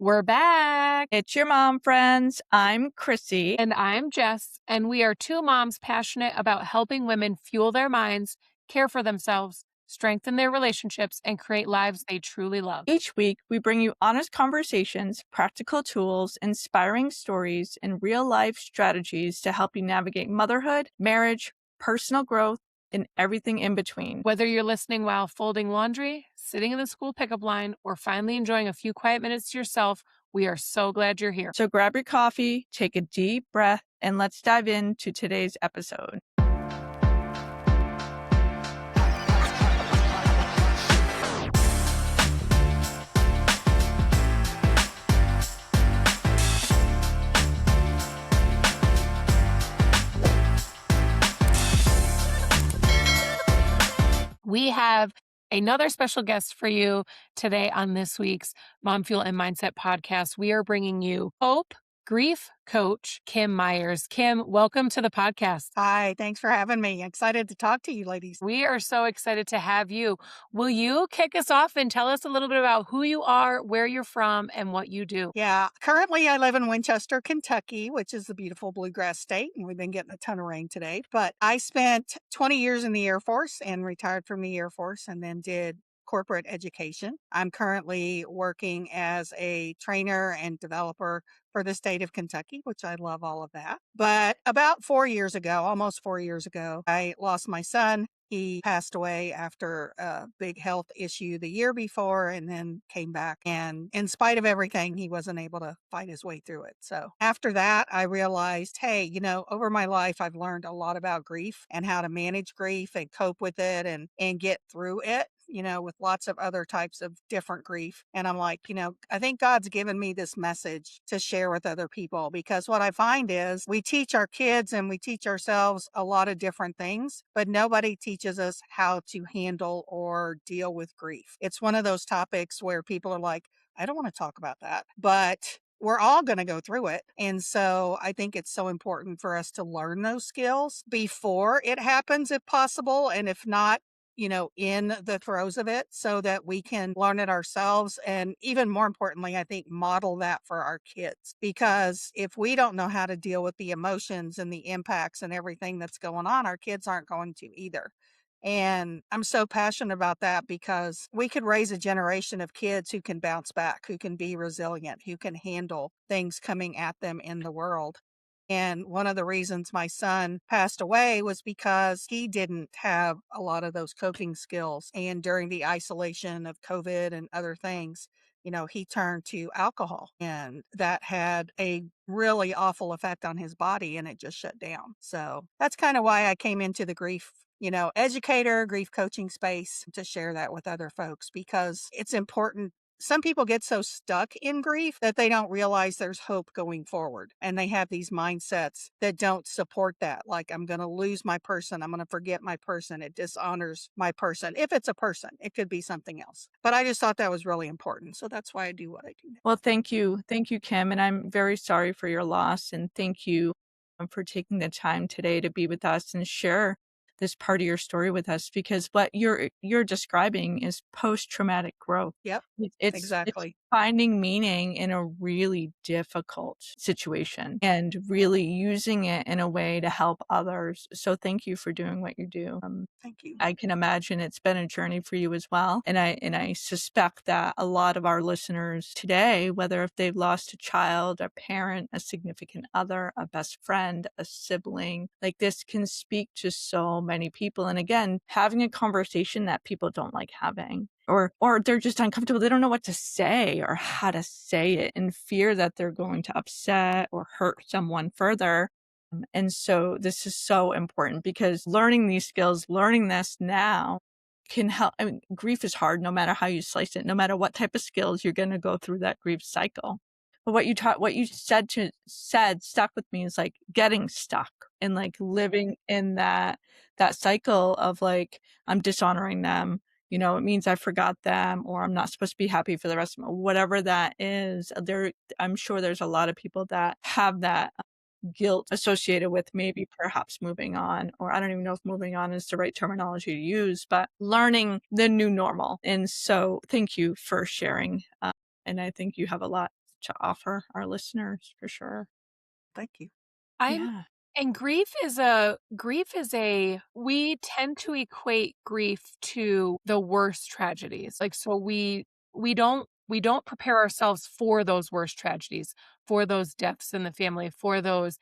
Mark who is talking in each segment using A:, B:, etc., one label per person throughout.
A: We're back.
B: It's your mom, friends. I'm Chrissy.
A: And I'm Jess, and we are two moms passionate about helping women fuel their minds, care for themselves, strengthen their relationships, and create lives they truly love.
B: Each week, we bring you honest conversations, practical tools, inspiring stories, and real life strategies to help you navigate motherhood, marriage, personal growth, and everything in between.
A: Whether you're listening while folding laundry, sitting in the school pickup line, or finally enjoying a few quiet minutes to yourself, we are so glad you're here.
B: So grab your coffee, take a deep breath, and let's dive into today's episode.
A: We have another special guest for you today on this week's Mom Fuel and Mindset podcast. We are bringing you hope, grief coach, Kim Myers. Kim, welcome to the podcast.
C: Hi, thanks for having me. Excited to talk to you ladies.
A: We are so excited to have you. Will you kick us off and tell us a little bit about who you are, where you're from, and what you do?
C: Yeah, currently I live in Winchester, Kentucky, which is the beautiful bluegrass state, and we've been getting a ton of rain today. But I spent 20 years in the Air Force and retired from the Air Force and then did corporate education. I'm currently working as a trainer and developer for the state of Kentucky, which I love all of that. But about 4 years ago, almost 4 years ago, I lost my son. He passed away after a big health issue the year before and then came back. And in spite of everything, he wasn't able to fight his way through it. So after that, I realized, hey, over my life, I've learned a lot about grief and how to manage grief and cope with it and get through it, with lots of other types of different grief. And I'm like, I think God's given me this message to share with other people, because what I find is we teach our kids and we teach ourselves a lot of different things, but nobody teaches us how to handle or deal with grief. It's one of those topics where people are like, I don't want to talk about that, but we're all going to go through it. And so I think it's so important for us to learn those skills before it happens, if possible. And if not, in the throes of it, so that we can learn it ourselves. And even more importantly, I think model that for our kids, because if we don't know how to deal with the emotions and the impacts and everything that's going on, our kids aren't going to either. And I'm so passionate about that, because we could raise a generation of kids who can bounce back, who can be resilient, who can handle things coming at them in the world. And one of the reasons my son passed away was because he didn't have a lot of those coping skills. And during the isolation of COVID and other things, he turned to alcohol, and that had a really awful effect on his body, and it just shut down. So that's kind of why I came into the grief educator, grief coaching space, to share that with other folks, because it's important. Some people get so stuck in grief that they don't realize there's hope going forward. And they have these mindsets that don't support that. Like, I'm going to lose my person. I'm going to forget my person. It dishonors my person. If it's a person, it could be something else. But I just thought that was really important. So that's why I do what I do.
B: Well, thank you. Thank you, Kim. And I'm very sorry for your loss. And thank you for taking the time today to be with us and share this part of your story with us, because what you're describing is post-traumatic growth.
C: Yep,
B: It's
C: exactly.
B: finding meaning in a really difficult situation and really using it in a way to help others. So thank you for doing what you do.
C: Thank you.
B: I can imagine it's been a journey for you as well. And I suspect that a lot of our listeners today, whether if they've lost a child, a parent, a significant other, a best friend, a sibling, like, this can speak to so many people. And again, having a conversation that people don't like having, or they're just uncomfortable. They don't know what to say or how to say it, in fear that they're going to upset or hurt someone further. And so this is so important, because learning these skills, learning this now, can help. I mean, grief is hard no matter how you slice it, no matter what type of skills you're going to go through that grief cycle. But what you said stuck with me, is like getting stuck and like living in that cycle of like, I'm dishonoring them. It means I forgot them, or I'm not supposed to be happy for the rest of my, whatever that is. I'm sure there's a lot of people that have that guilt associated with maybe perhaps moving on, or I don't even know if moving on is the right terminology to use, but learning the new normal. And so thank you for sharing. And I think you have a lot to offer our listeners for sure.
C: Thank you.
A: I'm
B: Yeah.
A: and grief is a we tend to equate grief to the worst tragedies. Like, so we don't prepare ourselves for those worst tragedies, for those deaths in the family, for those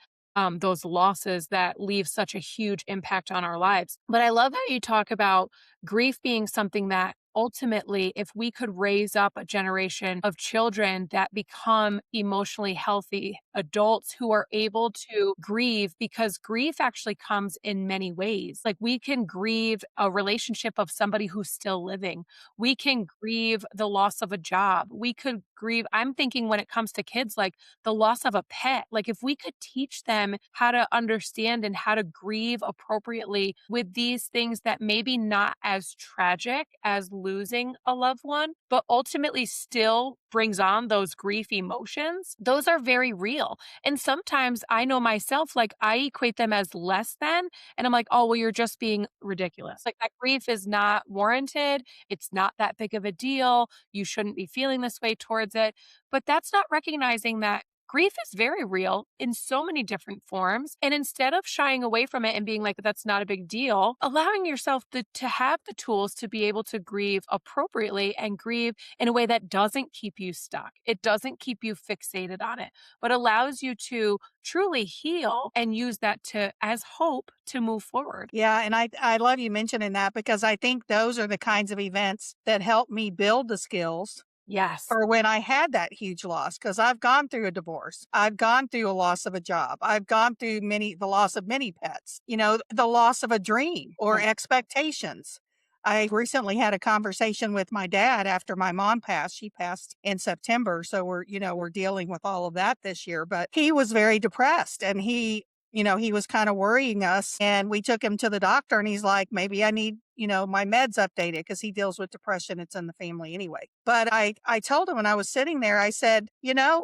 A: losses that leave such a huge impact on our lives. But I love how you talk about grief being something that ultimately, if we could raise up a generation of children that become emotionally healthy adults who are able to grieve, because grief actually comes in many ways. Like, we can grieve a relationship of somebody who's still living. We can grieve the loss of a job. We could grieve, I'm thinking when it comes to kids, like the loss of a pet. Like, if we could teach them how to understand and how to grieve appropriately with these things that maybe not as tragic as losing a loved one, but ultimately still brings on those grief emotions, those are very real. And sometimes I know myself, like, I equate them as less than, and I'm like, oh, well, you're just being ridiculous. Like, that grief is not warranted. It's not that big of a deal. You shouldn't be feeling this way towards it. But that's not recognizing that grief is very real in so many different forms. And instead of shying away from it and being like, that's not a big deal, allowing yourself to have the tools to be able to grieve appropriately and grieve in a way that doesn't keep you stuck. It doesn't keep you fixated on it, but allows you to truly heal and use that to as hope to move forward.
C: Yeah, and I love you mentioning that because I think those are the kinds of events that help me build the skills
A: Yes.
C: for when I had that huge loss, because I've gone through a divorce. I've gone through a loss of a job. I've gone through the loss of many pets, the loss of a dream or
A: Right.
C: expectations. I recently had a conversation with my dad after my mom passed. She passed in September. So we're dealing with all of that this year, but he was very depressed and he was kind of worrying us, and we took him to the doctor and he's like, maybe I need, my meds updated because he deals with depression. It's in the family anyway. But I told him when I was sitting there, I said,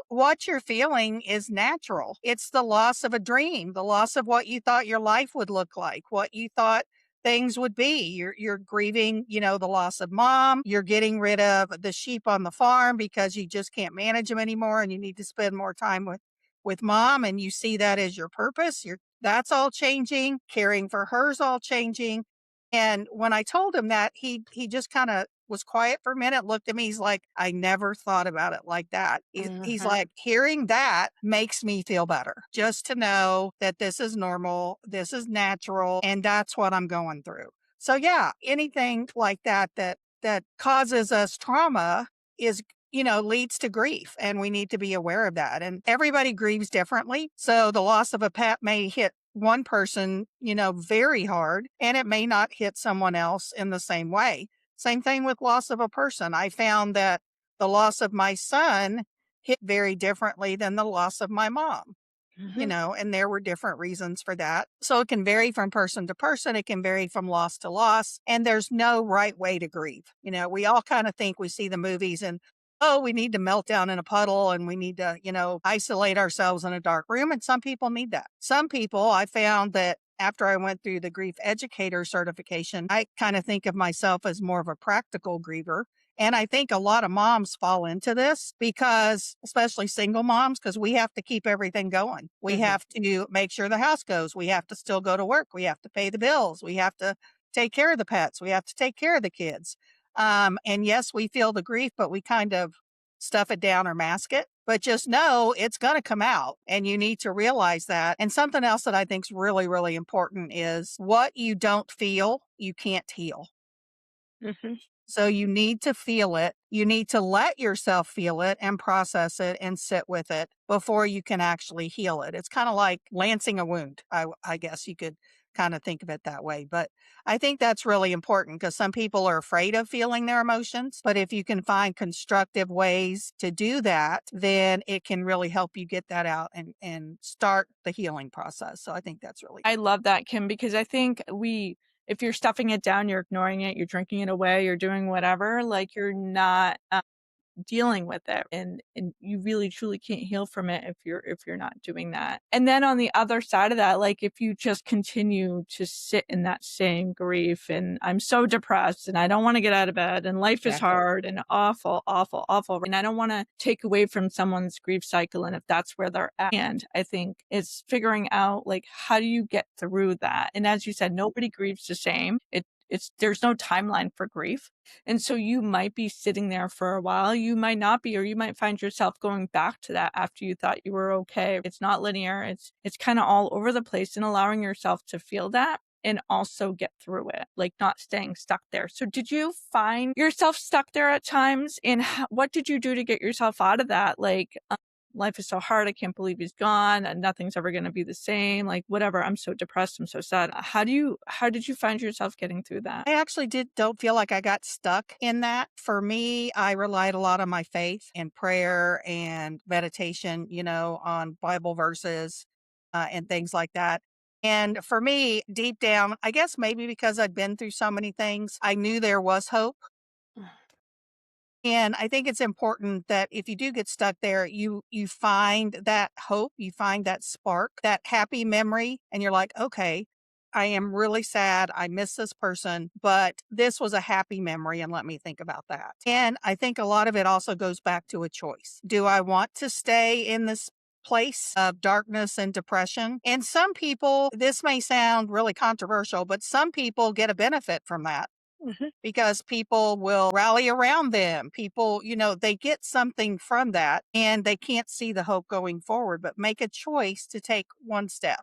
C: what you're feeling is natural. It's the loss of a dream, the loss of what you thought your life would look like, what you thought things would be. You're grieving, the loss of mom. You're getting rid of the sheep on the farm because you just can't manage them anymore and you need to spend more time with mom, and you see that as your purpose. That's all changing. Caring for her's all changing. And when I told him that, he just kind of was quiet for a minute, looked at me. He's like, I never thought about it like that. He's
A: Mhm.
C: like, hearing that makes me feel better. Just to know that this is normal, this is natural, and that's what I'm going through. So yeah, anything like that causes us trauma is leads to grief, and we need to be aware of that. And everybody grieves differently. So the loss of a pet may hit one person, very hard, and it may not hit someone else in the same way. Same thing with loss of a person. I found that the loss of my son hit very differently than the loss of my mom.
A: Mhm.
C: And there were different reasons for that. So it can vary from person to person. It can vary from loss to loss. And there's no right way to grieve. We all kind of think we see the movies and, oh, we need to melt down in a puddle and we need to, isolate ourselves in a dark room. And some people need that. Some people, I found that after I went through the grief educator certification, I kind of think of myself as more of a practical griever. And I think a lot of moms fall into this because, especially single moms, because we have to keep everything going. We
A: Mhm.
C: have to make sure the house goes. We have to still go to work. We have to pay the bills. We have to take care of the pets. We have to take care of the kids. And yes, we feel the grief, but we kind of stuff it down or mask it. But just know it's going to come out and you need to realize that. And something else that I think is really, really important is what you don't feel, you can't heal.
A: Mhm.
C: So you need to feel it. You need to let yourself feel it and process it and sit with it before you can actually heal it. It's kind of like lancing a wound. I guess you could kind of think of it that way. But I think that's really important because some people are afraid of feeling their emotions. But if you can find constructive ways to do that, then it can really help you get that out and start the healing process. So I think that's really
B: I love that, Kim, because I think if you're stuffing it down, you're ignoring it, you're drinking it away, you're doing whatever, like you're not dealing with it, and you really truly can't heal from it if you're not doing that. And then on the other side of that, like if you just continue to sit in that same grief and I'm so depressed and I don't want to get out of bed and life is
C: Exactly.
B: hard and awful, awful, awful, and I don't want to take away from someone's grief cycle and if that's where they're at. And I think it's figuring out like how do you get through that? And as you said, nobody grieves the same. There's no timeline for grief. And so you might be sitting there for a while, you might not be, or you might find yourself going back to that after you thought you were okay. It's not linear. It's kind of all over the place, and allowing yourself to feel that and also get through it, like not staying stuck there. So did you find yourself stuck there at times? And what did you do to get yourself out of that? Like, life is so hard. I can't believe he's gone and nothing's ever going to be the same. Like whatever. I'm so depressed. I'm so sad. How did you find yourself getting through that?
C: I actually don't feel like I got stuck in that. For me, I relied a lot on my faith and prayer and meditation, on Bible verses and things like that. And for me, deep down, I guess maybe because I'd been through so many things, I knew there was hope. And I think it's important that if you do get stuck there, you find that hope, you find that spark, that happy memory, and you're like, okay, I am really sad. I miss this person, but this was a happy memory, and let me think about that. And I think a lot of it also goes back to a choice. Do I want to stay in this place of darkness and depression? And some people, this may sound really controversial, but some people get a benefit from that because people will rally around them. People, they get something from that and they can't see the hope going forward, but make a choice to take one step.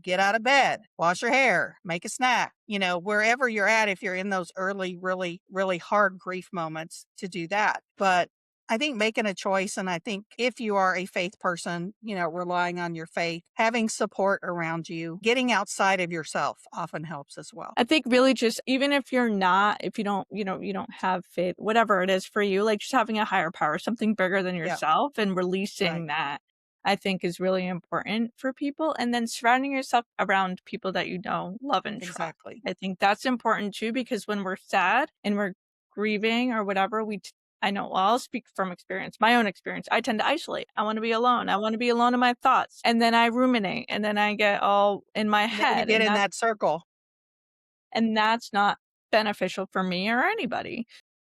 C: Get out of bed, wash your hair, make a snack, wherever you're at, if you're in those early, really, really hard grief moments to do that. But I think making a choice, and I think if you are a faith person, relying on your faith, having support around you, getting outside of yourself often helps as well.
B: I think really just, even if you don't, you don't have faith, whatever it is for you, like just having a higher power, something bigger than
C: Yeah,
B: yourself and releasing
C: right.
B: that, I think is really important for people. And then surrounding yourself around people that you know, love and trust.
C: Exactly.
B: I think that's important too, because when we're sad and we're grieving or whatever, I know, well, I'll speak from experience, my own experience. I tend to isolate. I want to be alone. I want to be alone in my thoughts. And then I ruminate and then I get all in my
C: And then you
B: head.
C: get in that circle.
B: And that's not beneficial for me or anybody.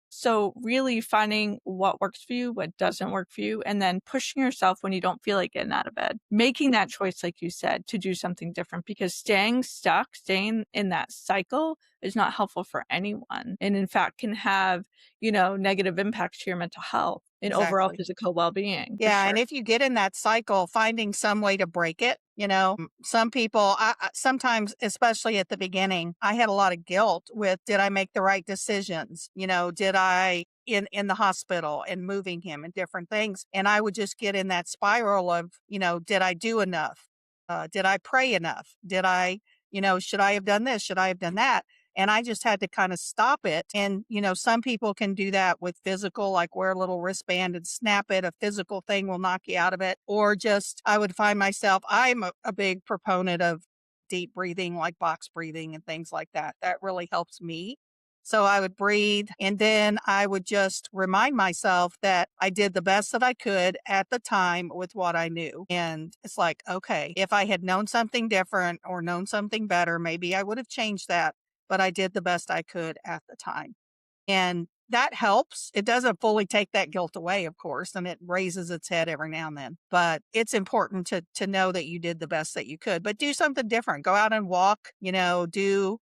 B: So really finding what works for you, what doesn't work for you, and then pushing yourself when you don't feel like getting out of bed, making that choice, like you said, to do something different, because staying stuck, staying in that cycle is not helpful for anyone. And in fact, can have, negative impacts to your mental health and overall
C: Exactly.
B: physical well-being. For
C: Yeah,
B: sure.
C: and if you get in that cycle, finding some way to break it, some people, sometimes, especially at the beginning, I had a lot of guilt with, did I make the right decisions? Did I in the hospital and moving him and different things, and I would just get in that spiral of, did I do enough? Did I pray enough? Did I, should I have done this? Should I have done that? And I just had to kind of stop it. And, some people can do that with physical, like wear a little wristband and snap it. A physical thing will knock you out of it. Or just, I would find myself, I'm a big proponent of deep breathing, like box breathing and things like that. That really helps me. So I would breathe, and then I would just remind myself that I did the best that I could at the time with what I knew. And it's like, okay, if I had known something different or known something better, maybe I would have changed that, but I did the best I could at the time. And that helps. It doesn't fully take that guilt away, of course, and it raises its head every now and then. But it's important to know that you did the best that you could. But do something different. Go out and walk, do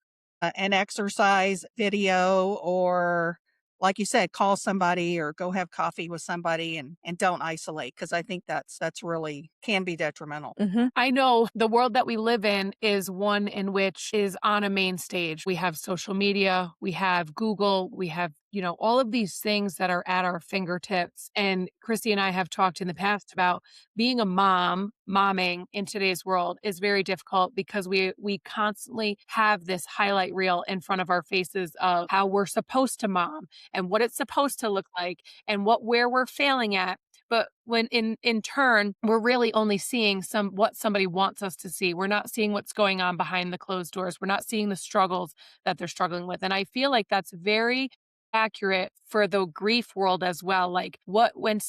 C: an exercise video, or like you said, call somebody or go have coffee with somebody, and don't isolate, because I think that's really can be detrimental.
A: I know the world that we live in is one in which is on a main stage. We have social media, we have Google, we have, all of these things that are at our fingertips. And Christy and I have talked in the past about being a momming in today's world is very difficult because we constantly have this highlight reel in front of our faces of how we're supposed to mom and what it's supposed to look like and where we're failing at. But when in turn, we're really only seeing what somebody wants us to see. We're not seeing what's going on behind the closed doors. We're not seeing the struggles that they're struggling with. And I feel like that's very accurate for the grief world as well. Like when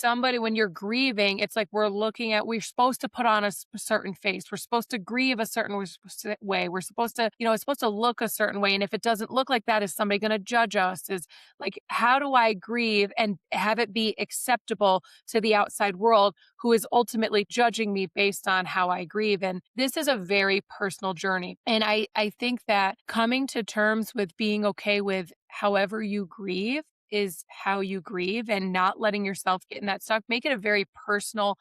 A: you're grieving, it's like we're supposed to put on a certain face. We're supposed to grieve a certain way. We're supposed to, it's supposed to look a certain way. And if it doesn't look like that, is somebody going to judge us? Is like, how do I grieve and have it be acceptable to the outside world who is ultimately judging me based on how I grieve? And this is a very personal journey. And I think that coming to terms with being okay with however you grieve is how you grieve, and not letting yourself get in that stuck. Make it a very personal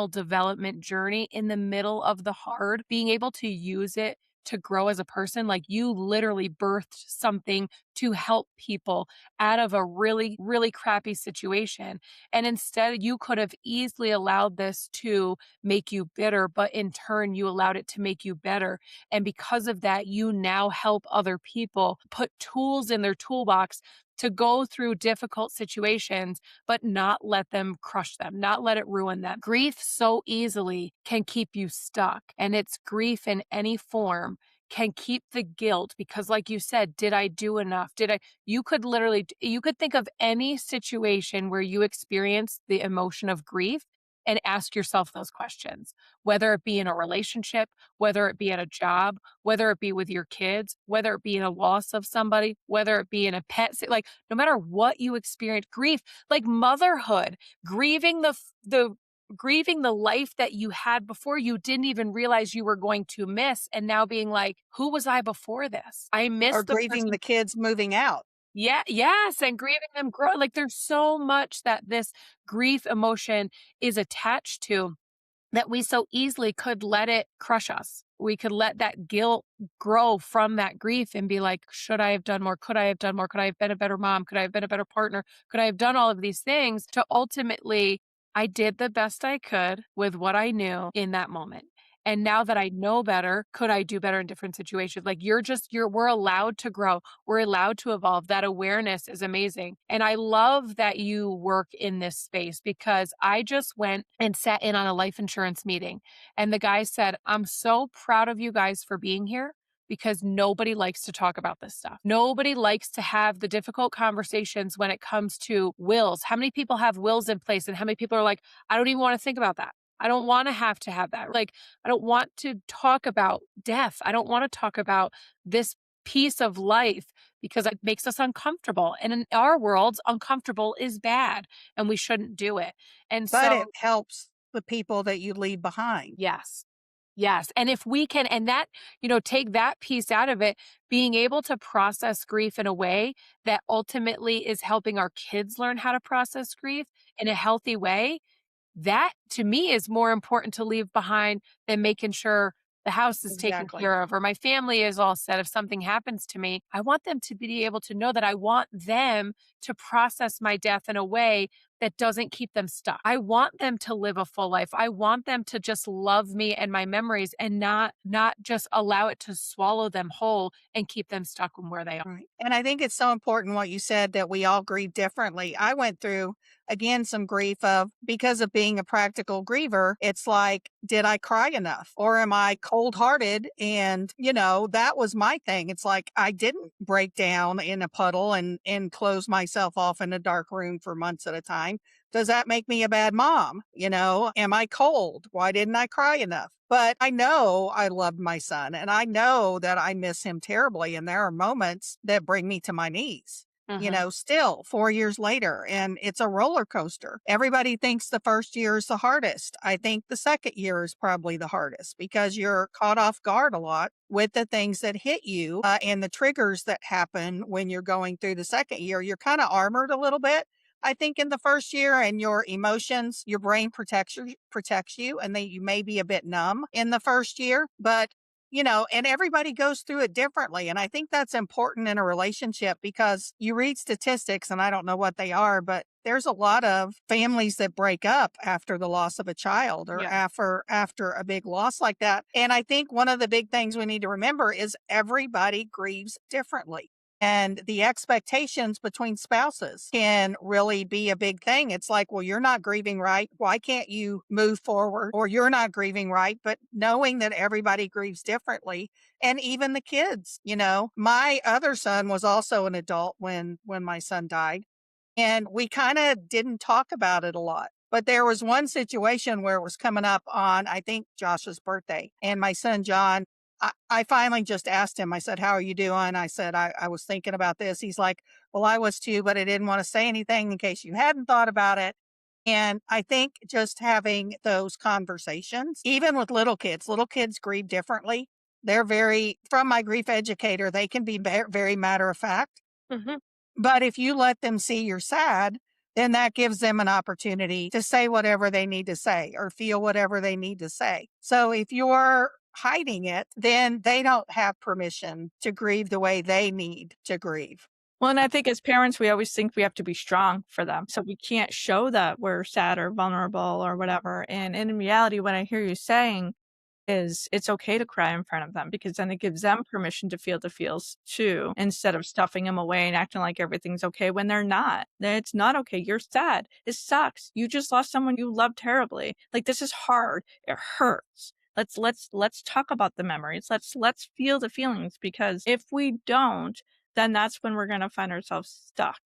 A: development journey in the middle of the hard, being able to use it to grow as a person. Like, you literally birthed something to help people out of a really, really crappy situation. And instead, you could have easily allowed this to make you bitter, but in turn, you allowed it to make you better. And because of that, you now help other people put tools in their toolbox to go through difficult situations, but not let them crush them, not let it ruin them. Grief so easily can keep you stuck, and it's grief in any form can keep the guilt because, like you said, did I do enough? You could think of any situation where you experience the emotion of grief and ask yourself those questions, whether it be in a relationship, whether it be at a job, whether it be with your kids, whether it be in a loss of somebody, whether it be in a like, no matter what you experience, grief, like motherhood, grieving grieving the life that you had before you didn't even realize you were going to miss, and now being like, who was I before this? I
C: Or
A: missed the
C: grieving
A: person.
C: the kids moving out.
A: Yeah, yes, and grieving them grow. Like, there's so much that this grief emotion is attached to, that we so easily could let it crush us. We could let that guilt grow from that grief and be like, should I have done more? Could I have done more? Could I have been a better mom? Could I have been a better partner? Could I have done all of these things? To ultimately, I did the best I could with what I knew in that moment. And now that I know better, could I do better in different situations? Like, we're allowed to grow. We're allowed to evolve. That awareness is amazing. And I love that you work in this space, because I just went and sat in on a life insurance meeting, and the guy said, I'm so proud of you guys for being here, because nobody likes to talk about this stuff. Nobody likes to have the difficult conversations when it comes to wills. How many people have wills in place, and how many people are like, I don't even want to think about that. I don't want to have that. Like, I don't want to talk about death. I don't want to talk about this piece of life because it makes us uncomfortable. And in our worlds, uncomfortable is bad and we shouldn't do it. And
C: But
A: so,
C: it helps the people that you leave behind.
A: yes. Yes. And if we can, and that, take that piece out of it, being able to process grief in a way that ultimately is helping our kids learn how to process grief in a healthy way, that to me is more important to leave behind than making sure the house is taken
C: Exactly.
A: care of or my family is all set. If something happens to me, I want them to be able to know that I want them to process my death in a way that doesn't keep them stuck. I want them to live a full life. I want them to just love me and my memories, and not just allow it to swallow them whole and keep them stuck in where they are.
C: Right. And I think it's so important what you said, that we all grieve differently. I went through, again, some grief of, because of being a practical griever, it's like, did I cry enough, or am I cold hearted? And, that was my thing. It's like, I didn't break down in a puddle and close myself off in a dark room for months at a time. Does that make me a bad mom? Am I cold? Why didn't I cry enough? But I know I loved my son, and I know that I miss him terribly. And there are moments that bring me to my knees,
A: Mhm.
C: still 4 years later. And it's a roller coaster. Everybody thinks the first year is the hardest. I think the second year is probably the hardest, because you're caught off guard a lot with the things that hit you, and the triggers that happen when you're going through the second year. You're kind of armored a little bit, I think, in the first year, and your emotions, your brain protects you, and then you may be a bit numb in the first year, but and everybody goes through it differently. And I think that's important in a relationship, because you read statistics, and I don't know what they are, but there's a lot of families that break up after the loss of a child, or
A: Yeah.
C: after a big loss like that. And I think one of the big things we need to remember is everybody grieves differently. And the expectations between spouses can really be a big thing. It's like, well, you're not grieving right. Why can't you move forward? Or you're not grieving right. But knowing that everybody grieves differently, and even the kids, my other son was also an adult when my son died. and we kind of didn't talk about it a lot. But there was one situation where it was coming up on, I think, Josh's birthday. And my son, John, I finally just asked him, I said, "How are you doing?" I said, I was thinking about this. He's like, "Well, I was too, but I didn't want to say anything in case you hadn't thought about it." And I think just having those conversations, even with little kids grieve differently. They're very, from my grief educator, they can be very matter of fact.
A: Mhm.
C: But if you let them see you're sad, then that gives them an opportunity to say whatever they need to say or feel whatever they need to say. So if you're hiding it, then they don't have permission to grieve the way they need to grieve.
B: Well, and I think as parents, we always think we have to be strong for them. So we can't show that we're sad or vulnerable or whatever. And in reality, what I hear you saying is it's okay to cry in front of them because then it gives them permission to feel the feels too, instead of stuffing them away and acting like everything's okay when they're not. It's not okay. You're sad. It sucks. You just lost someone you love terribly. Like, this is hard. It hurts. Let's talk about the memories. Let's feel the feelings, because if we don't, then that's when we're gonna find ourselves stuck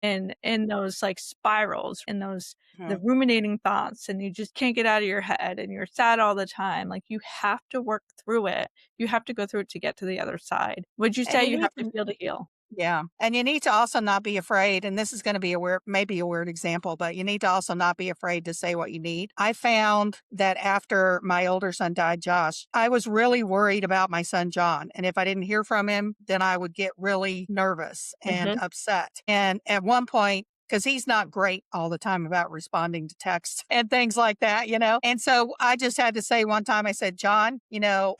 B: in those like spirals, in those the
C: Mhm.
B: ruminating thoughts, and you just can't get out of your head and you're sad all the time. Like, you have to work through it. You have to go through it to get to the other side. Would you
C: And
B: say
C: you
B: you
C: need
B: have to
C: to
B: feel to heal?
C: Yeah, and you need to also not be afraid, and this is gonna be a weird maybe a weird example, but you need to also not be afraid to say what you need. I found that after my older son died, Josh, I was really worried about my son, John, and if I didn't hear from him, then I would get really nervous and
B: Mhm.
C: upset, and at one point, because he's not great all the time about responding to texts and things like that, And so I just had to say one time, I said, "John,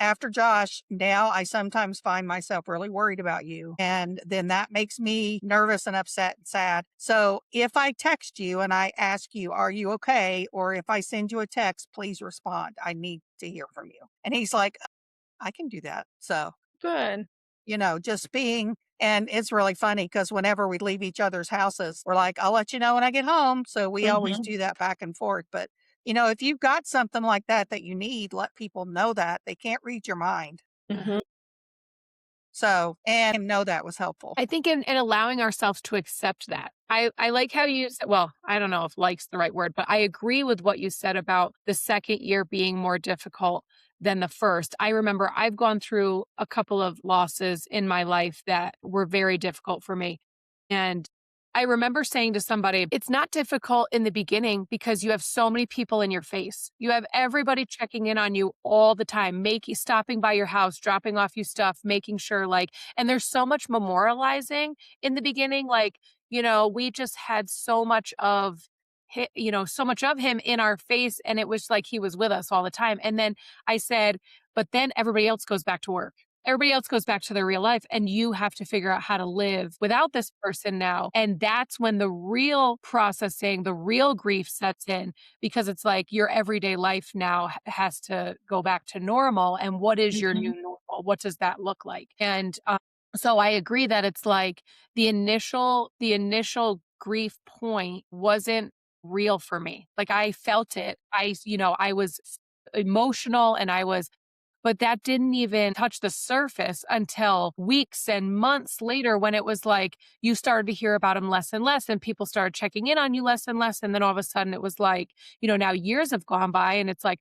C: after Josh, now I sometimes find myself really worried about you. And then that makes me nervous and upset and sad. So if I text you and I ask you, are you okay? Or if I send you a text, please respond. I need to hear from you." And he's like, "I can do that." So
B: Good.
C: just being, and it's really funny because whenever we leave each other's houses, we're like, "I'll let you know when I get home." So we always
B: Mhm.
C: do that back and forth. But, if you've got something like that you need, let people know that. They can't read your mind.
B: Mhm.
C: So, and know that was helpful.
A: I think in allowing ourselves to accept that. I like how you said, well, I don't know if like's the right word, but I agree with what you said about the second year being more difficult than the first. I remember I've gone through a couple of losses in my life that were very difficult for me. And I remember saying to somebody, it's not difficult in the beginning because you have so many people in your face. You have everybody checking in on you all the time, stopping by your house, dropping off you stuff, making sure and there's so much memorializing in the beginning. We just had so much of him in our face. And it was like he was with us all the time. And then I said, but then everybody else goes back to work. Everybody else goes back to their real life, and you have to figure out how to live without this person now. And that's when the real processing, the real grief sets in, because it's like your everyday life now has to go back to normal. And what is your
B: Mhm.
A: new normal? What does that look like? And so I agree that it's like the initial grief point wasn't real for me. Like, I felt it. I was emotional, and but that didn't even touch the surface until weeks and months later, when it was like you started to hear about him less and less, and people started checking in on you less and less. And then all of a sudden it was like, now years have gone by, and it's like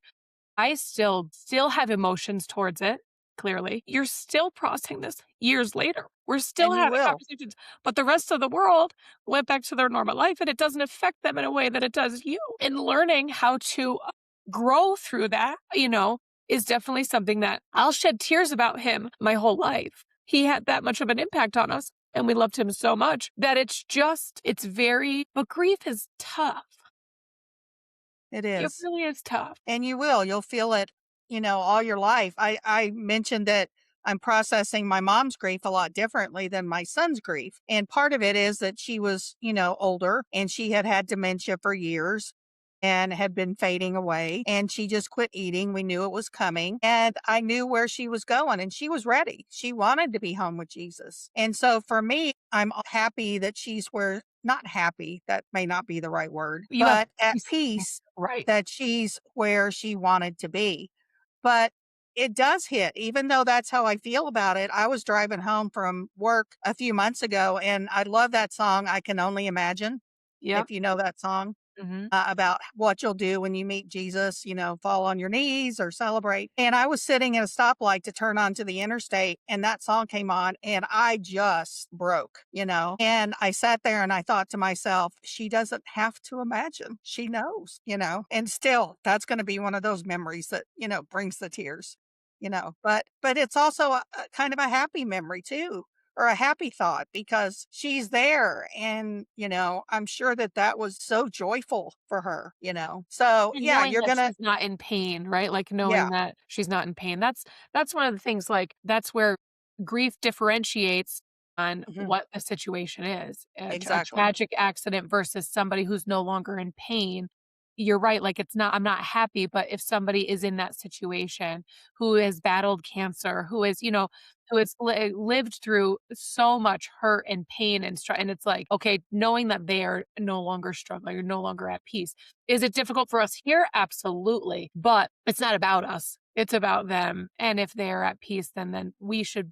A: I still have emotions towards it. Clearly, you're still processing this years later. We're still
C: And you
A: having
C: will.
A: conversations, but the rest of the world went back to their normal life, and it doesn't affect them in a way that it does you. And learning how to grow through that, is definitely something that I'll shed tears about him my whole life. He had that much of an impact on us, and we loved him so much that but grief is tough.
C: It
A: It
C: is.
A: really is tough.
C: And you will. You'll feel it, all your life. I mentioned that I'm processing my mom's grief a lot differently than my son's grief. And part of it is that she was, older and she had had dementia for years and had been fading away, and she just quit eating. We knew it was coming, and I knew where she was going, and she was ready. She wanted to be home with Jesus. And so for me, I'm happy that she's where, not happy, that may not be the right word,
A: You have
C: but at
A: peace.
C: peace
A: Right.
C: that she's where she wanted to be. But it does hit, even though that's how I feel about it. I was driving home from work a few months ago, and I love that song, I Can Only Imagine.
A: Yep.
C: if you know that song.
A: Mhm.
C: About what you'll do when you meet Jesus, fall on your knees or celebrate. And I was sitting at a stoplight to turn onto the interstate, and that song came on, and I just broke. And I sat there and I thought to myself, she doesn't have to imagine. She knows. And still, that's going to be one of those memories that, brings the tears. But it's also a kind of a happy memory too, or a happy thought, because she's there, and I'm sure that that was so joyful for her. So
A: And
C: yeah,
A: knowing
C: you're
A: that
C: gonna.
A: she's not in pain, right? Like, knowing
C: Yeah.
A: that she's not in pain. That's one of the things, like, that's where grief differentiates on
C: Mhm.
A: what the situation is. A
C: Exactly.
A: tragic accident versus somebody who's no longer in pain. You're right, like, it's not I'm not happy, but if somebody is in that situation, who has battled cancer, who has lived through so much hurt and pain and it's like, okay, knowing that they are no longer struggling or no longer at peace. Is it difficult for us here? Absolutely. But it's not about us. It's about them. And if they're at peace, then we should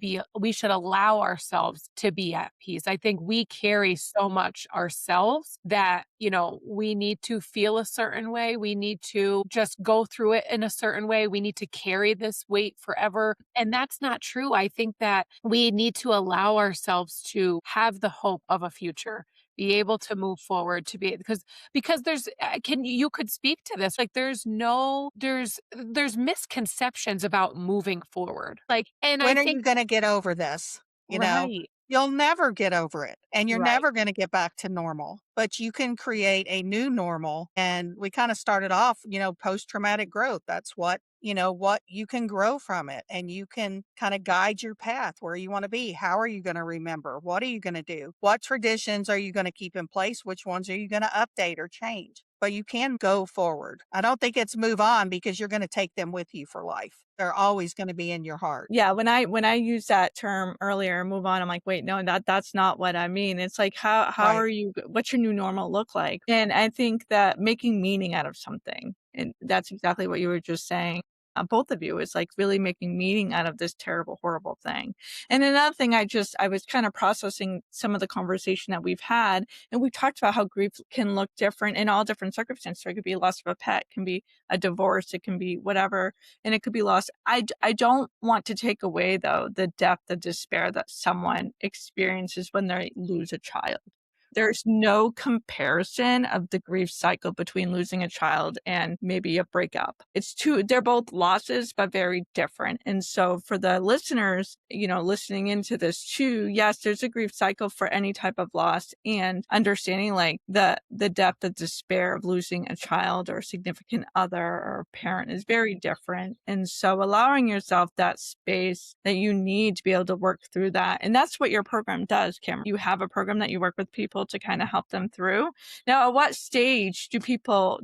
A: allow ourselves to be at peace. I think we carry so much ourselves that, we need to feel a certain way. We need to just go through it in a certain way. We need to carry this weight forever. And that's not true. I think that we need to allow ourselves to have the hope of a future, be able to move forward, to be because there's can you could speak to this, like, there's misconceptions about moving forward, like, and I
C: When are
A: think
C: you gonna get over this? You know?
A: right,
C: You'll never get over it, and you're
A: right.
C: never gonna get back to normal, but you can create a new normal. And we kinda started off, post-traumatic growth. That's what you can grow from it, and you can kinda guide your path where you wanna be. How are you gonna remember? What are you gonna do? What traditions are you gonna keep in place? Which ones are you gonna update or change? But you can go forward. I don't think it's move on, because you're gonna take them with you for life. They're always gonna be in your heart.
B: Yeah, when I used that term earlier, move on, I'm like, "Wait, no, that's not what I mean." It's like, how
C: Right.
B: are you what's your new normal look like? And I think that making meaning out of something, and that's exactly what you were just saying, both of you, is like really making meaning out of this terrible, horrible thing. And another thing, I was kind of processing some of the conversation that we've had, and we talked about how grief can look different in all different circumstances. So it could be loss of a pet, it can be a divorce, it can be whatever, and it could be lost. I don't want to take away, though, the depth of despair that someone experiences when they lose a child. There's no comparison of the grief cycle between losing a child and maybe a breakup. They're both losses, but very different. And so for the listeners, listening into this too, yes, there's a grief cycle for any type of loss, and understanding like the depth of despair of losing a child or a significant other or a parent is very different. And so allowing yourself that space that you need to be able to work through that. And that's what your program does, Cameron. You have a program that you work with people to kind of help them through. Now, at what stage do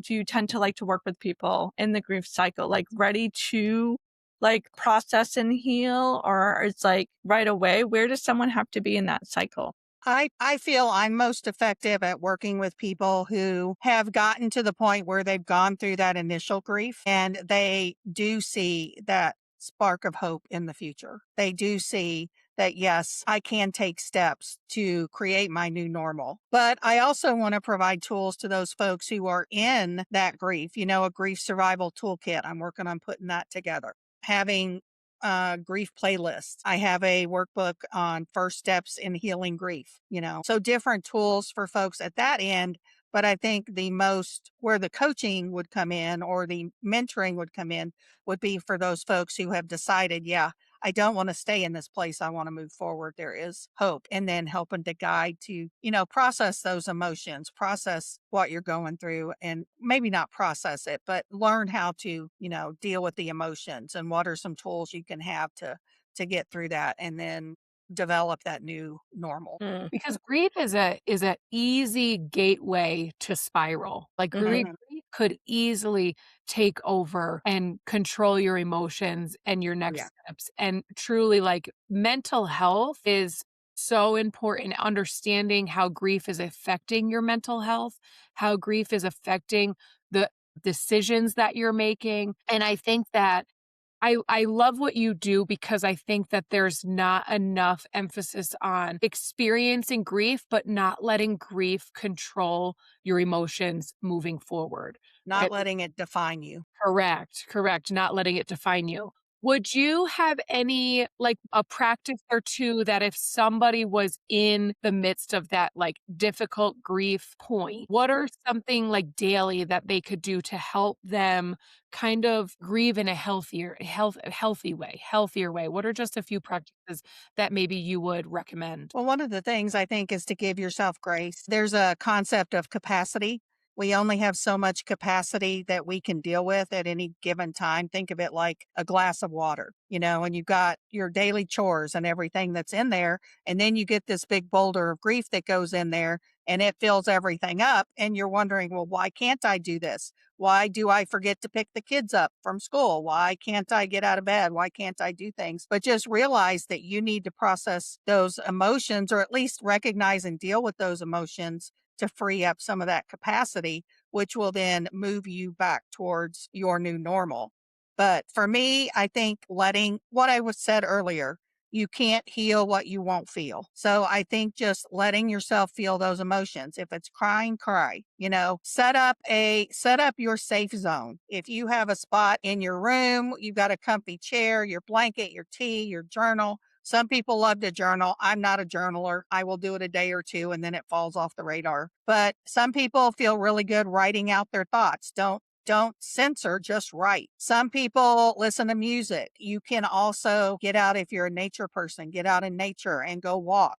B: you tend to like to work with people in the grief cycle? Like ready to like process and heal, or it's like right away? Where does someone have to be in that cycle?
C: I feel I'm most effective at working with people who have gotten to the point where they've gone through that initial grief, and they do see that spark of hope in the future. They do see that, yes, I can take steps to create my new normal. But I also want to provide tools to those folks who are in that grief, a grief survival toolkit. I'm working on putting that together. Having grief playlists. I have a workbook on first steps in healing grief. So different tools for folks at that end. But I think where the coaching would come in, or the mentoring would come in, would be for those folks who have decided, yeah, I don't want to stay in this place. I want to move forward. There is hope. And then helping to guide to, process those emotions, process what you're going through, and maybe not process it, but learn how to, deal with the emotions, and what are some tools you can have to get through that, and then develop that new normal.
B: Mm,
A: Because grief is a easy gateway to spiral. Like, grief
C: Mhm.
A: could easily take over and control your emotions and your
C: Yeah.
A: next steps. And truly, like, mental health is so important. Understanding how grief is affecting your mental health, how grief is affecting the decisions that you're making. And I think that I love what you do because I think that there's not enough emphasis on experiencing grief, but not letting grief control your emotions moving forward.
C: Not
A: Right?
C: letting it define you.
A: Correct, correct, not letting it define you. Would you have any like, a practice or 2 that if somebody was in the midst of that, like, difficult grief point, what are something, like, daily that they could do to help them kind of grieve in a healthier way? What are just a few practices that maybe you would recommend?
C: Well, one of the things I think is to give yourself grace. There's a concept of capacity. We only have so much capacity that we can deal with at any given time. Think of it like a glass of water, and you've got your daily chores and everything that's in there. And then you get this big boulder of grief that goes in there and it fills everything up. And you're wondering, well, why can't I do this? Why do I forget to pick the kids up from school? Why can't I get out of bed? Why can't I do things? But just realize that you need to process those emotions or at least recognize and deal with those emotions to free up some of that capacity, which will then move you back towards your new normal. But for me, I think letting what I was said earlier, you can't heal what you won't feel. So I think just letting yourself feel those emotions. If it's crying, cry. Set up your safe zone. If you have a spot in your room, you've got a comfy chair, your blanket, your tea, your journal. Some people love to journal. I'm not a journaler. I will do it a day or two and then it falls off the radar. But some people feel really good writing out their thoughts. Don't censor, just write. Some people listen to music. You can also get out if you're a nature person, get out in nature and go walk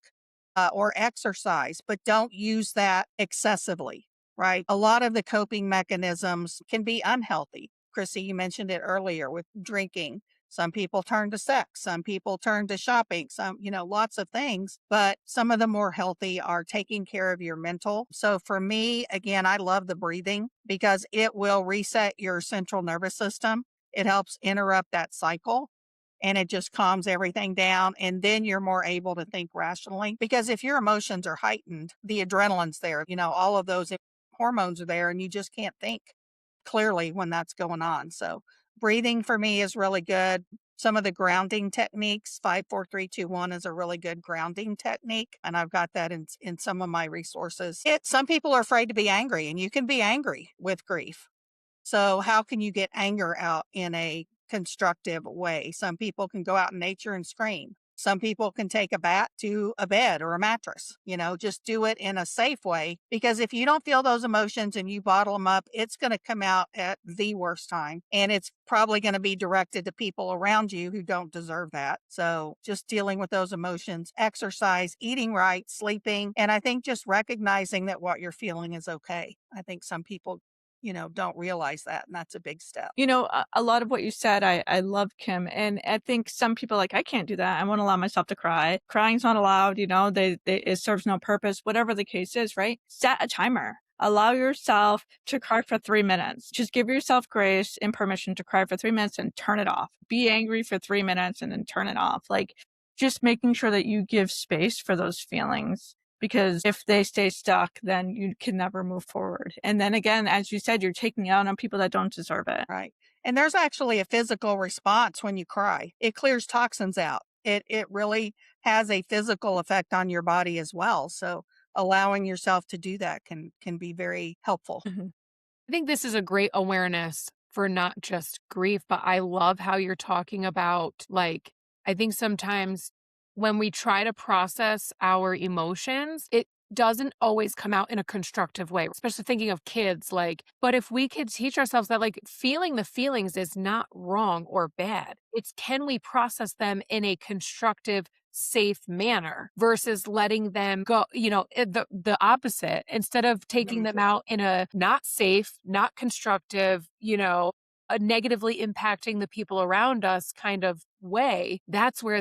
C: or exercise, but don't use that excessively, right? A lot of the coping mechanisms can be unhealthy. Chrissy, you mentioned it earlier with drinking. Some people turn to sex, some people turn to shopping, lots of things, but some of the more healthy are taking care of your mental. So for me, again, I love the breathing because it will reset your central nervous system. It helps interrupt that cycle and it just calms everything down. And then you're more able to think rationally because if your emotions are heightened, the adrenaline's there, all of those hormones are there and you just can't think clearly when that's going on. So breathing for me is really good. Some of the grounding techniques, 5, 4, 3, 2, 1 is a really good grounding technique. And I've got that in some of my resources. Some people are afraid to be angry and you can be angry with grief. So how can you get anger out in a constructive way? Some people can go out in nature and scream. Some people can take a bat to a bed or a mattress, just do it in a safe way. Because if you don't feel those emotions and you bottle them up, it's going to come out at the worst time. And it's probably going to be directed to people around you who don't deserve that. So just dealing with those emotions, exercise, eating right, sleeping. And I think just recognizing that what you're feeling is okay. I think some people don't realize that. And that's a big step.
B: A lot of what you said, I love, Kim. And I think some people are like, I can't do that. I won't allow myself to cry. Crying's not allowed. It serves no purpose, whatever the case is, right? Set a timer. Allow yourself to cry for 3 minutes. Just give yourself grace and permission to cry for 3 minutes and turn it off. Be angry for 3 minutes and then turn it off. Like just making sure that you give space for those feelings. Because if they stay stuck, then you can never move forward. And then again, as you said, you're taking it out on people that don't deserve it.
C: Right. And there's actually a physical response when you cry. It clears toxins out. It really has a physical effect on your body as well. So allowing yourself to do that can be very helpful.
B: Mhm.
A: I think this is a great awareness for not just grief, but I love how you're talking about, like, I think sometimes when we try to process our emotions, it doesn't always come out in a constructive way, especially thinking of kids. Like, but if we could teach ourselves that, like, feeling the feelings is not wrong or bad, it's can we process them in a constructive, safe manner versus letting them go, the opposite, instead of taking them out in a not safe, not constructive, negatively impacting the people around us kind of way. That's where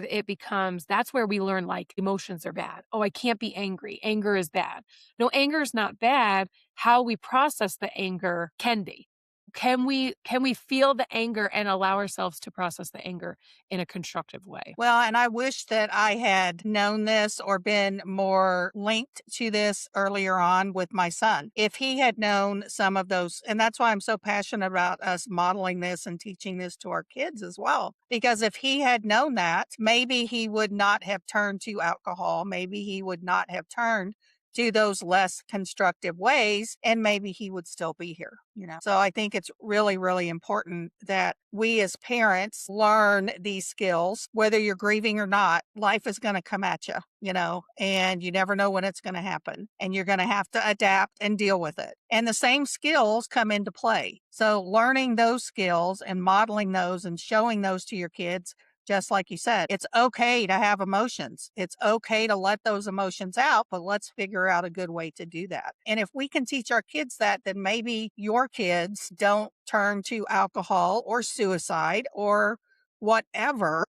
A: that's where we learn like emotions are bad. Oh, I can't be angry. Anger is bad. No, anger is not bad. How we process the anger can be. can we feel the anger and allow ourselves to process the anger in a constructive way?
C: Well, and I wish that I had known this or been more linked to this earlier on with my son. If he had known some of those, and that's why I'm so passionate about us modeling this and teaching this to our kids as well. Because if he had known that, maybe he would not have turned to alcohol. Maybe he would not have turned to those less constructive ways, and maybe he would still be here, you know? So I think it's really, really important that we as parents learn these skills, whether you're grieving or not. Life is going to come at you, you know, and you never know when it's going to happen, and you're going to have to adapt and deal with it. And the same skills come into play. So learning those skills and modeling those and showing those to your kids, just like you said, it's okay to have emotions. It's okay to let those emotions out, but let's figure out a good way to do that. And if we can teach our kids that, then maybe your kids don't turn to alcohol or suicide or whatever,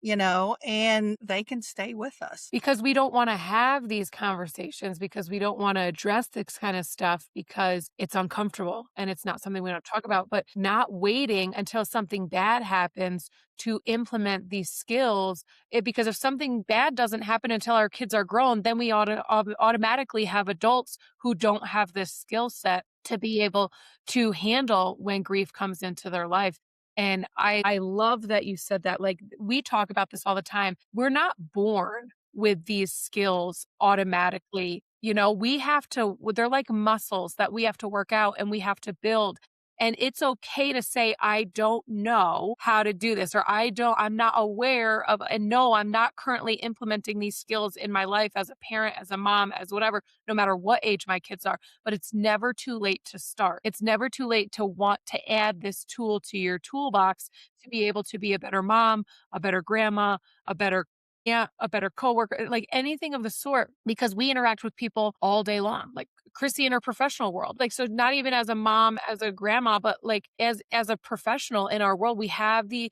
C: you know, and they can stay with us.
A: Because we don't wanna have these conversations, because we don't wanna address this kind of stuff because it's uncomfortable and it's not something we don't talk about, but not waiting until something bad happens to implement these skills. Because if something bad doesn't happen until our kids are grown, then we automatically have adults who don't have this skill set to be able to handle when grief comes into their life. And I love that you said that. Like, we talk about this all the time. We're not born with these skills automatically. You know, we have to, they're like muscles that we have to work out and we have to build. And it's okay to say, I don't know how to do this, or I'm not aware of, and no, I'm not currently implementing these skills in my life as a parent, as a mom, as whatever, no matter what age my kids are. But it's never too late to start. It's never too late to want to add this tool to your toolbox to be able to be a better mom, a better grandma, a better a better coworker, like anything of the sort, because we interact with people all day long. Like Chrissy in her professional world. Like, so not even as a mom, as a grandma, but like as a professional in our world, we have the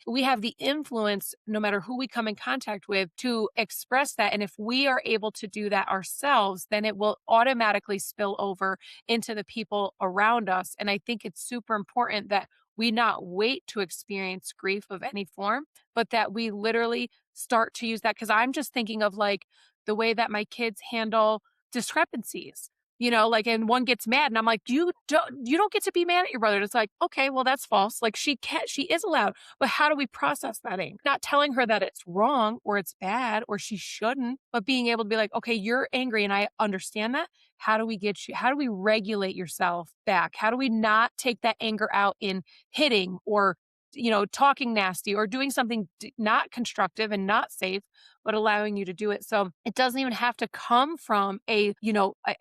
A: influence, no matter who we come in contact with, to express that. And if we are able to do that ourselves, then it will automatically spill over into the people around us. And I think it's super important that we not wait to experience grief of any form, but that we literally start to use that. Cause I'm just thinking of like the way that my kids handle discrepancies, you know, like, and one gets mad and I'm like, you don't get to be mad at your brother. And it's like, okay, well, that's false. Like she is allowed, but how do we process that anger? Not telling her that it's wrong or it's bad or she shouldn't, but being able to be like, okay, you're angry and I understand that. How do we regulate yourself back? How do we not take that anger out in hitting or, you know, talking nasty or doing something not constructive and not safe, but allowing you to do it? So it doesn't even have to come from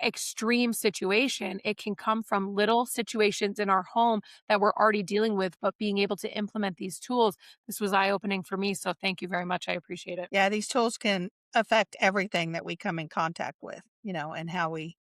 A: extreme situation. It can come from little situations in our home that we're already dealing with, but being able to implement these tools. This was eye-opening for me. So thank you very much. I appreciate it.
C: Yeah, these tools can affect everything that we come in contact with, you know, and how we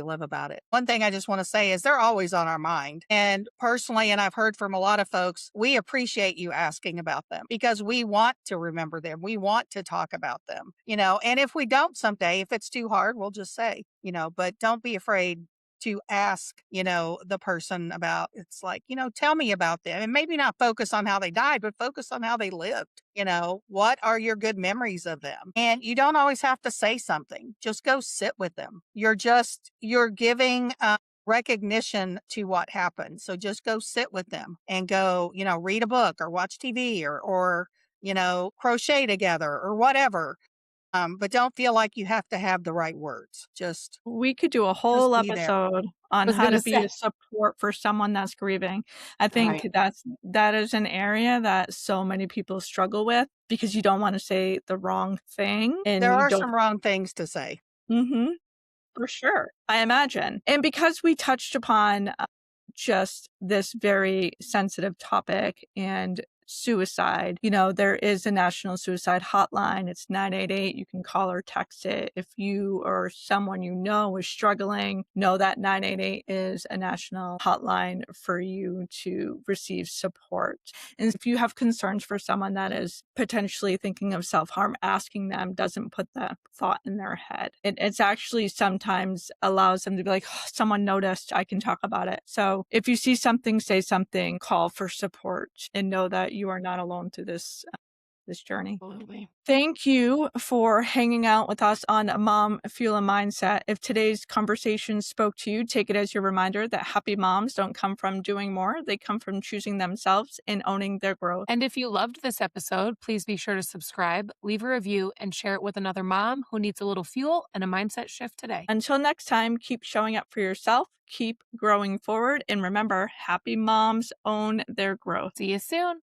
C: live about it. One thing I just want to say is they're always on our mind. And personally, and I've heard from a lot of folks, we appreciate you asking about them because we want to remember them. We want to talk about them, you know, and if we don't someday, if it's too hard, we'll just say, you know, but don't be afraid to ask, you know, the person about, it's like, you know, tell me about them, and maybe not focus on how they died, but focus on how they lived. You know, what are your good memories of them? And you don't always have to say something. Just go sit with them. You're giving recognition to what happened. So just go sit with them and go, you know, read a book or watch TV or, you know, crochet together or whatever. But don't feel like you have to have the right words.
B: We could do a
C: Just
B: whole
C: be there.
B: episode
A: I
B: on
A: was
B: how
A: going to
B: to be
A: say,
B: a support for someone that's grieving. I think
A: right.
B: that is an area that so many people struggle with because you don't want to say the wrong thing and
C: There
B: you
C: are
B: don't.
C: some wrong things to say.
B: Mhm. For sure. I imagine. And because we touched upon just this very sensitive topic and suicide, there is a national suicide hotline. It's 988. You can call or text it. If you or someone you know is struggling, know that 988 is a national hotline for you to receive support. And if you have concerns for someone that is potentially thinking of self-harm, asking them doesn't put that thought in their head. It's actually sometimes allows them to be like, oh, someone noticed, I can talk about it. So if you see something, say something, call for support, and know that you are not alone through this journey.
A: Absolutely.
B: Thank you for hanging out with us on Mom, Fuel, and Mindset. If today's conversation spoke to you, take it as your reminder that happy moms don't come from doing more. They come from choosing themselves and owning their growth.
A: And if you loved this episode, please be sure to subscribe, leave a review, and share it with another mom who needs a little fuel and a mindset shift today.
B: Until next time, keep showing up for yourself, keep growing forward, and remember, happy moms own their growth.
A: See you soon.